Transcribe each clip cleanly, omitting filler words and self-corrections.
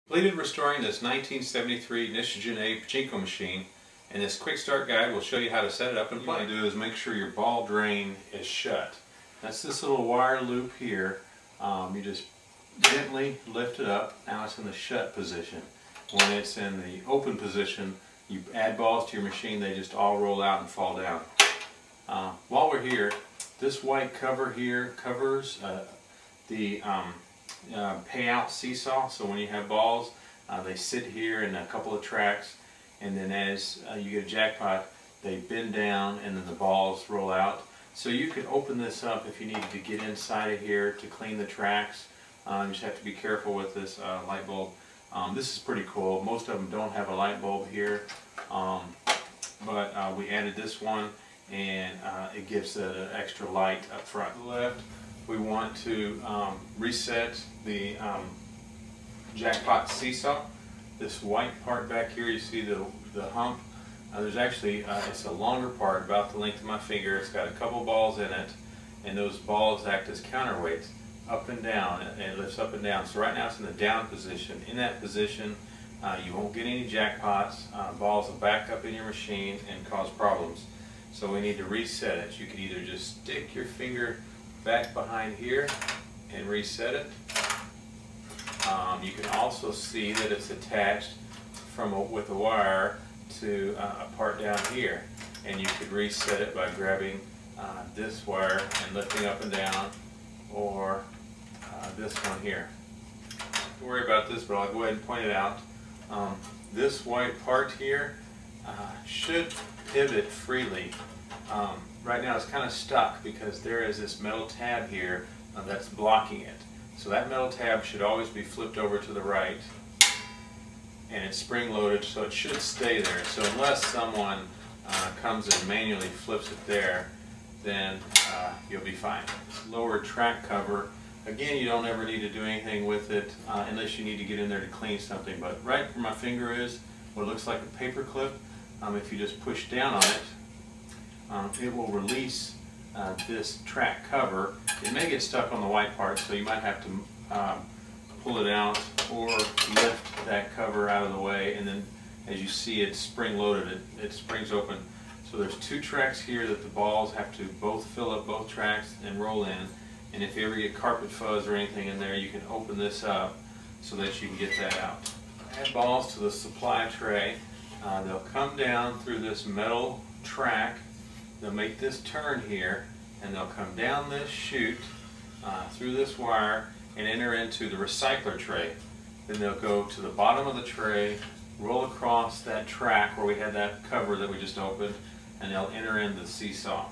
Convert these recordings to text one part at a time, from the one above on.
Completed restoring this 1973 Nishijin A Pachinko machine, and this quick start guide will show you how to set it up and play. What you want to do is make sure your ball drain is shut. That's this little wire loop here. You just gently lift it up. Now it's in the shut position. When it's in the open position, you add balls to your machine, they just all roll out and fall down. While we're here, this white cover here covers the payout seesaw. So when you have balls, they sit here in a couple of tracks, and then as you get a jackpot, they bend down and then the balls roll out. So you could open this up if you needed to get inside of here to clean the tracks. You just have to be careful with this light bulb. This is pretty cool. Most of them don't have a light bulb here, but we added this one, and it gives it an extra light up front. Left, we want to reset the jackpot seesaw. This white part back here, you see the hump. There's actually, it's a longer part, about the length of my finger. It's got a couple balls in it, and those balls act as counterweights, up and down, and it lifts up and down. So right now it's in the down position. In that position, you won't get any jackpots. Balls will back up in your machine and cause problems. So we need to reset it. You can either just stick your finger back behind here and reset it. You can also see that it's attached with a wire to a part down here, and you could reset it by grabbing this wire and lifting up and down, or this one here. Don't worry about this, but I'll go ahead and point it out. This white part here should pivot freely. Right now it's kind of stuck because there is this metal tab here that's blocking it. So that metal tab should always be flipped over to the right, and it's spring loaded, so it should stay there. So unless someone comes and manually flips it there, then you'll be fine. Lower track cover, again, you don't ever need to do anything with it unless you need to get in there to clean something, but right where my finger is, what looks like a paper clip, if you just push down on it, it will release this track cover. It may get stuck on the white part, so you might have to pull it out or lift that cover out of the way, and then as you see, it's spring loaded. It springs open. So there's two tracks here that the balls have to both fill up both tracks and roll in, and if you ever get carpet fuzz or anything in there, you can open this up so that you can get that out. Add balls to the supply tray. They'll come down through this metal track. They'll make this turn here, and they'll come down this chute through this wire and enter into the recycler tray. Then they'll go to the bottom of the tray, roll across that track where we had that cover that we just opened, and they'll enter into the seesaw.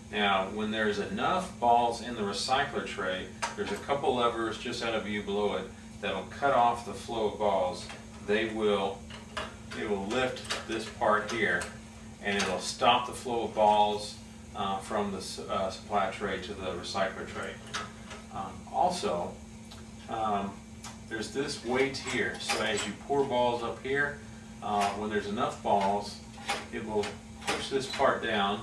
Now, when there's enough balls in the recycler tray, there's a couple levers just out of view below it that'll cut off the flow of balls. It will lift this part here, and it'll stop the flow of balls from the supply tray to the recycler tray. Also, there's this weight here, so as you pour balls up here, when there's enough balls, it will push this part down,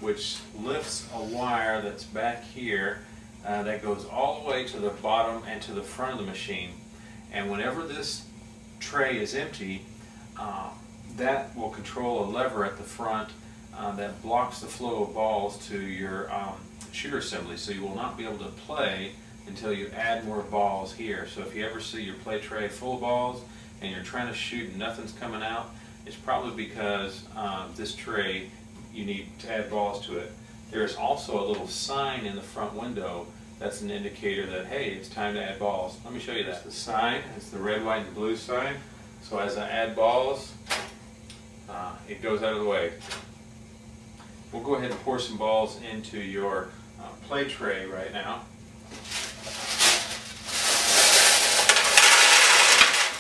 which lifts a wire that's back here that goes all the way to the bottom and to the front of the machine. And whenever this tray is empty, that will control a lever at the front that blocks the flow of balls to your shooter assembly, so you will not be able to play until you add more balls here. So if you ever see your play tray full of balls and you're trying to shoot and nothing's coming out, it's probably because this tray, you need to add balls to it. There's also a little sign in the front window that's an indicator that, hey, it's time to add balls. Let me show you that. The sign, it's the red, white, and blue sign. So as I add balls, it goes out of the way. We'll go ahead and pour some balls into your play tray right now.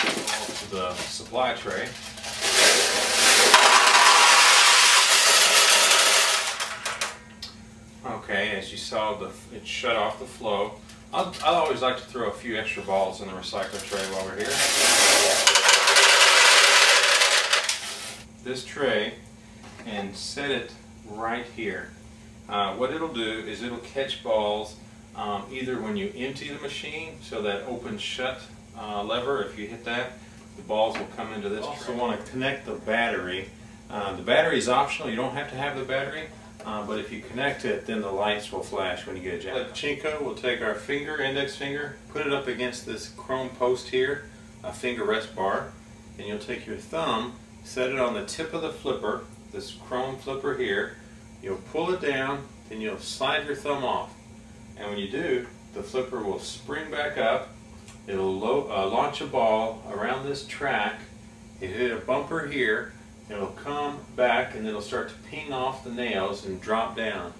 Balls to the supply tray. Okay, as you saw, it shut off the flow. I always like to throw a few extra balls in the recycler tray while we're here. This tray, and set it right here. What it'll do is it'll catch balls either when you empty the machine, so that open shut lever. If you hit that, the balls will come into this. You also want to connect the battery. The battery is optional. You don't have to have the battery, but if you connect it, then the lights will flash when you get a jackpot. Pachinko, we'll take our index finger, put it up against this chrome post here, a finger rest bar, and you'll take your thumb, set it on the tip of the flipper, this chrome flipper here. You'll pull it down, then you'll slide your thumb off. And when you do, the flipper will spring back up. It'll launch a ball around this track. It hit a bumper here. It'll come back and it'll start to ping off the nails and drop down.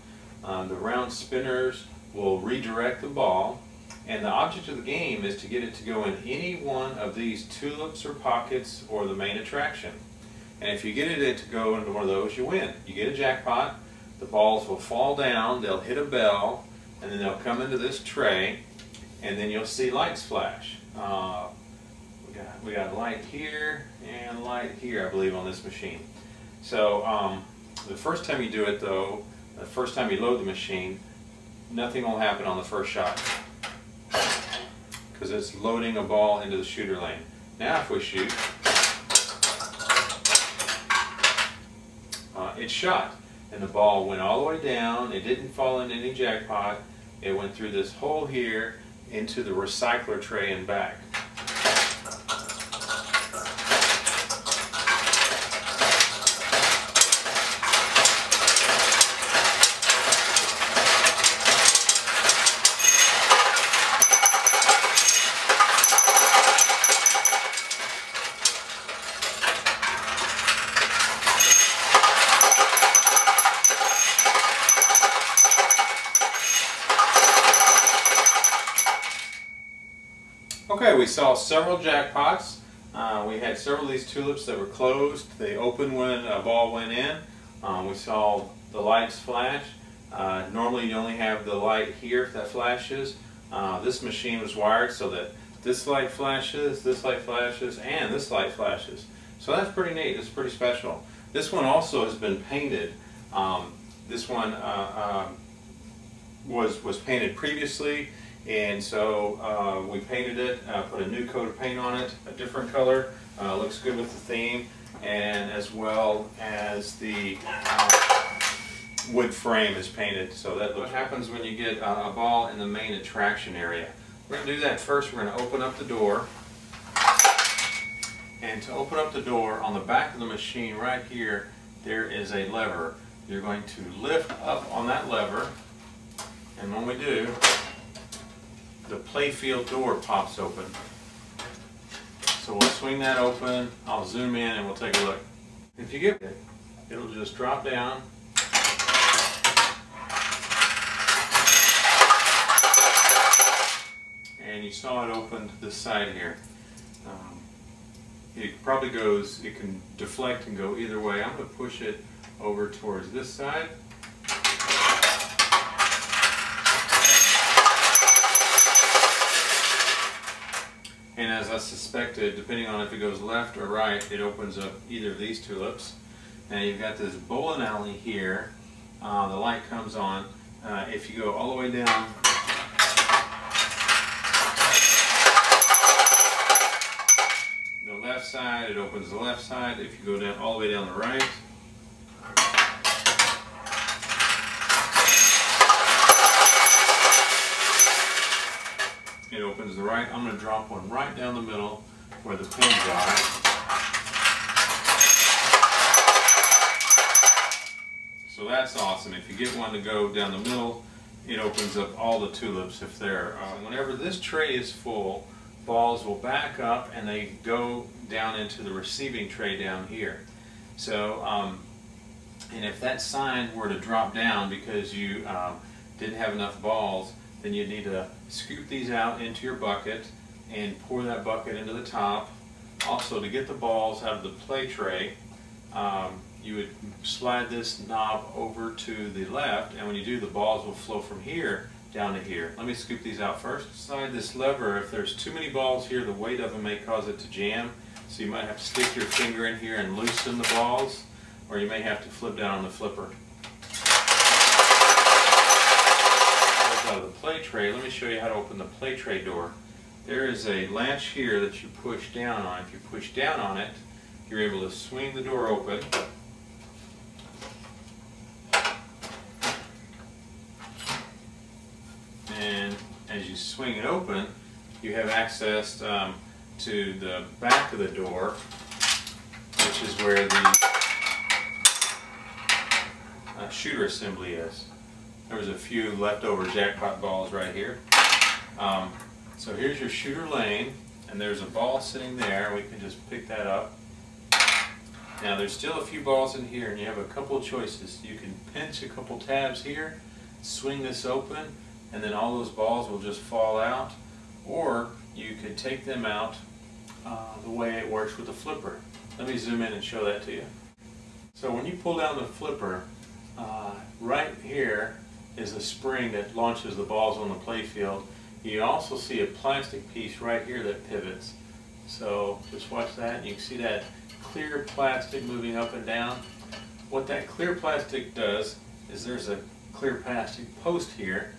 The round spinners will redirect the ball. And the object of the game is to get it to go in any one of these tulips or pockets or the main attraction. And if you get it to go into one of those, you win. You get a jackpot. The balls will fall down. They'll hit a bell. And then they'll come into this tray, and then you'll see lights flash. We got a light here and light here, I believe, on this machine. So the first time you do it, though, the first time you load the machine, nothing will happen on the first shot because it's loading a ball into the shooter lane. Now if we shoot, it shot. And the ball went all the way down. It didn't fall into any jackpot. It went through this hole here into the recycler tray and back. Okay, we saw several jackpots. We had several of these tulips that were closed. They opened when a ball went in. We saw the lights flash. Normally you only have the light here if that flashes. This machine was wired so that this light flashes, and this light flashes. So that's pretty neat. It's pretty special. This one also has been painted. This one was painted previously. And so we painted it, put a new coat of paint on it, a different color, looks good with the theme, and as well as the wood frame is painted. So that what happens when you get a ball in the main attraction area. We're going to do that first. We're going to open up the door. And to open up the door, on the back of the machine right here, there is a lever. You're going to lift up on that lever, and when we do, the playfield door pops open. So we'll swing that open, I'll zoom in and we'll take a look. If you get it, it'll just drop down. And you saw it open to this side here. It probably goes, it can deflect and go either way. I'm going to push it over towards this side. And as I suspected, depending on if it goes left or right, it opens up either of these tulips. Now you've got this bowling alley here. The light comes on. If you go all the way down, the left side, it opens the left side. If you go down all the way down the right, it opens the right. I'm going to drop one right down the middle where the pins are. So that's awesome. If you get one to go down the middle, it opens up all the tulips if they're... whenever this tray is full, balls will back up and they go down into the receiving tray down here. So, and if that sign were to drop down because you didn't have enough balls, then you need to scoop these out into your bucket and pour that bucket into the top. Also, to get the balls out of the play tray, you would slide this knob over to the left, and when you do, the balls will flow from here down to here. Let me scoop these out first. Slide this lever. If there's too many balls here, the weight of them may cause it to jam, so you might have to stick your finger in here and loosen the balls, or you may have to flip down on the flipper. Out of the play tray, let me show you how to open the play tray door. there is a latch here that you push down on. If you push down on it, you're able to swing the door open. And as you swing it open, you have access to the back of the door, which is where the shooter assembly is. There was a few leftover jackpot balls right here. So here's your shooter lane, and there's a ball sitting there. We can just pick that up. Now there's still a few balls in here, and you have a couple of choices. You can pinch a couple tabs here, swing this open, and then all those balls will just fall out. Or you could take them out the way it works with the flipper. Let me zoom in and show that to you. So when you pull down the flipper, right here is a spring that launches the balls on the play field. You also see a plastic piece right here that pivots. So just watch that, and you can see that clear plastic moving up and down. What that clear plastic does is there's a clear plastic post here.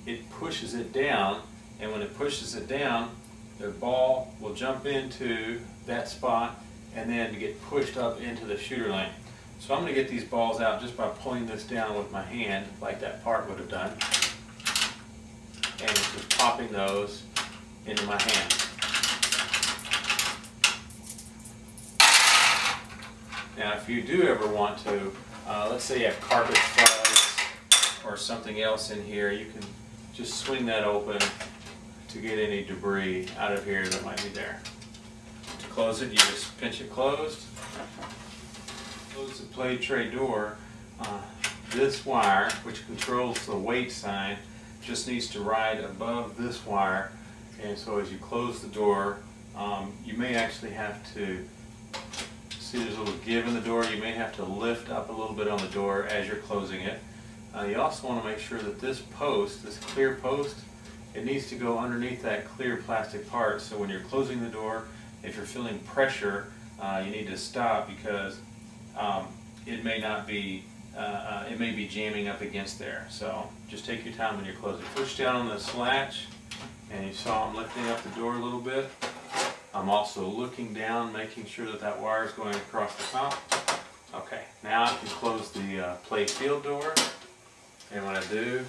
It pushes it down, and when it pushes it down, the ball will jump into that spot and then get pushed up into the shooter lane. So I'm going to get these balls out just by pulling this down with my hand, like that part would have done, and just popping those into my hand. Now if you do ever want to, let's say you have carpet fuzz or something else in here, you can just swing that open to get any debris out of here that might be there. To close it, you just pinch it closed. Close the play tray door. This wire, which controls the weight sign, just needs to ride above this wire, and so as you close the door, you may actually have to see there's a little give in the door. You may have to lift up a little bit on the door as you're closing it. You also want to make sure that this post, this clear post, it needs to go underneath that clear plastic part, so when you're closing the door, if you're feeling pressure, you need to stop, because it may not be, it may be jamming up against there. So just take your time when you're closing. Push down on this latch, and you saw I'm lifting up the door a little bit. I'm also looking down, making sure that that wire is going across the top. Okay, now I can close the play field door, and when I do,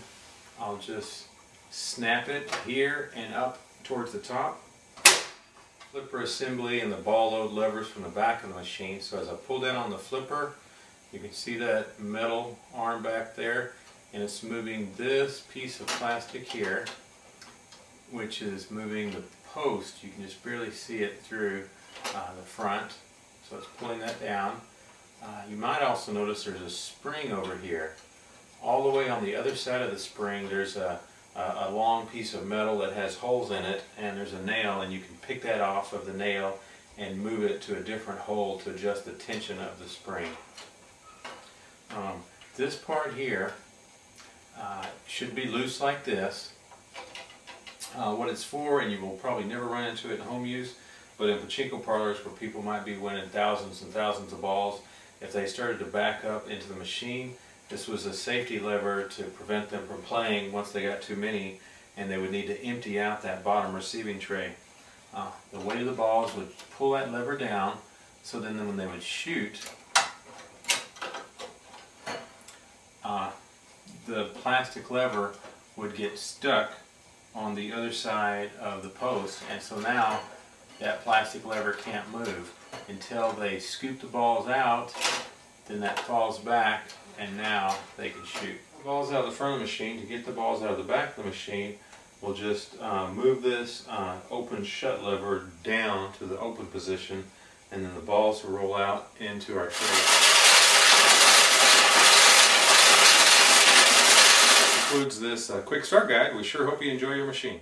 I'll just snap it here and up towards the top. Flipper assembly and the ball load levers from the back of the machine. So as I pull down on the flipper, you can see that metal arm back there, and it's moving this piece of plastic here, which is moving the post. You can just barely see it through the front, so it's pulling that down. You might also notice there's a spring over here. All the way on the other side of the spring, there's a long piece of metal that has holes in it, and there's a nail, and you can pick that off of the nail and move it to a different hole to adjust the tension of the spring. This part here should be loose like this. What it's for, and you will probably never run into it in home use, but in pachinko parlors where people might be winning thousands and thousands of balls, if they started to back up into the machine, this was a safety lever to prevent them from playing once they got too many, and they would need to empty out that bottom receiving tray. The weight of the balls would pull that lever down, so then when they would shoot, the plastic lever would get stuck on the other side of the post, and so now that plastic lever can't move until they scoop the balls out. Then that falls back, and now they can shoot. The balls out of the front of the machine. To get the balls out of the back of the machine, we'll just move this open shut lever down to the open position, and then the balls will roll out into our tray. Concludes this quick start guide. We sure hope you enjoy your machine.